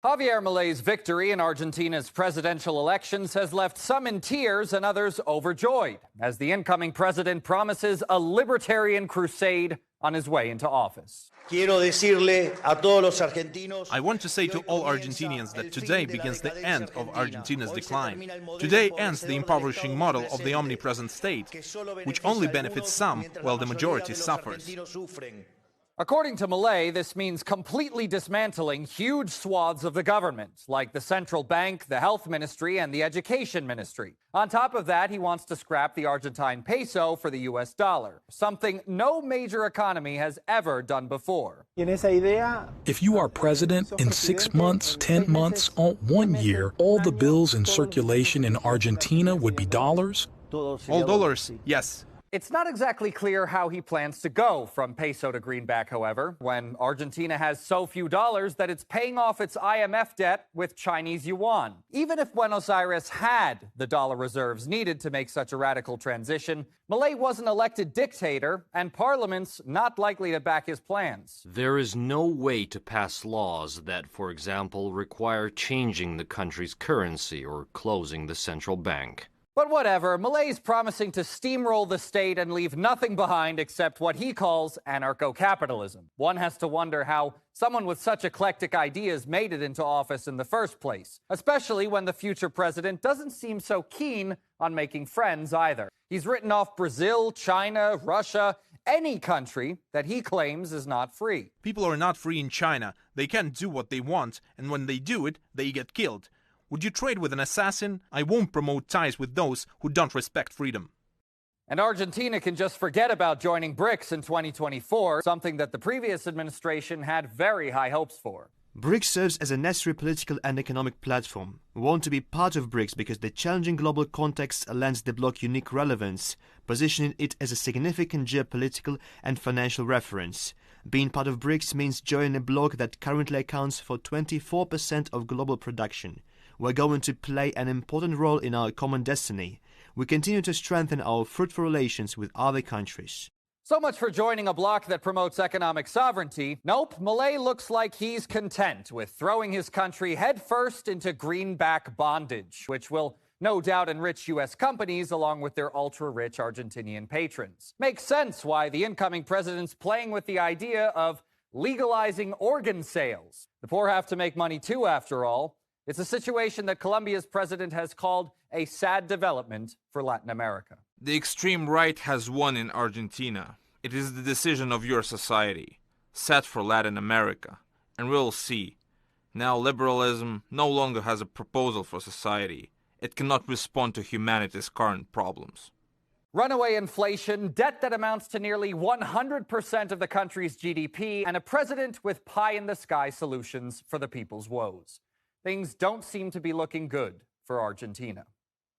Javier Milei's victory in Argentina's presidential elections has left some in tears and others overjoyed, as the incoming president promises a libertarian crusade on his way into office. I want to say to all Argentinians that today begins the end of Argentina's decline. Today ends the impoverishing model of the omnipresent state, which only benefits some while the majority suffers. According to Milei, this means completely dismantling huge swaths of the government, like the central bank, the health ministry, and the education ministry. On top of that, he wants to scrap the Argentine peso for the US dollar, something no major economy has ever done before. If you are president in 6 months, 10 months, or 1 year, all the bills in circulation in Argentina would be dollars? All dollars, yes. It's not exactly clear how he plans to go from peso to greenback, however, when Argentina has so few dollars that it's paying off its IMF debt with Chinese yuan. Even if Buenos Aires had the dollar reserves needed to make such a radical transition, Milei was an elected dictator, and Parliament's not likely to back his plans. There is no way to pass laws that, for example, require changing the country's currency or closing the central bank. But whatever, Milei's promising to steamroll the state and leave nothing behind except what he calls anarcho-capitalism. One has to wonder how someone with such eclectic ideas made it into office in the first place, especially when the future president doesn't seem so keen on making friends either. He's written off Brazil, China, Russia, any country that he claims is not free. People are not free in China. They can't do what they want, and when they do it, they get killed. Would you trade with an assassin? I won't promote ties with those who don't respect freedom. And Argentina can just forget about joining BRICS in 2024, something that the previous administration had very high hopes for. BRICS serves as a necessary political and economic platform. We want to be part of BRICS because the challenging global context lends the bloc unique relevance, positioning it as a significant geopolitical and financial reference. Being part of BRICS means joining a bloc that currently accounts for 24% of global production. We're going to play an important role in our common destiny. We continue to strengthen our fruitful relations with other countries. So much for joining a bloc that promotes economic sovereignty. Nope, Milei looks like he's content with throwing his country headfirst into greenback bondage, which will no doubt enrich U.S. companies along with their ultra-rich Argentinian patrons. Makes sense why the incoming president's playing with the idea of legalizing organ sales. The poor have to make money too, after all. It's a situation that Colombia's president has called a sad development for Latin America. The extreme right has won in Argentina. It is the decision of your society, set for Latin America. And we'll see. Now liberalism no longer has a proposal for society. It cannot respond to humanity's current problems. Runaway inflation, debt that amounts to nearly 100% of the country's GDP, and a president with pie-in-the-sky solutions for the people's woes. Things don't seem to be looking good for Argentina.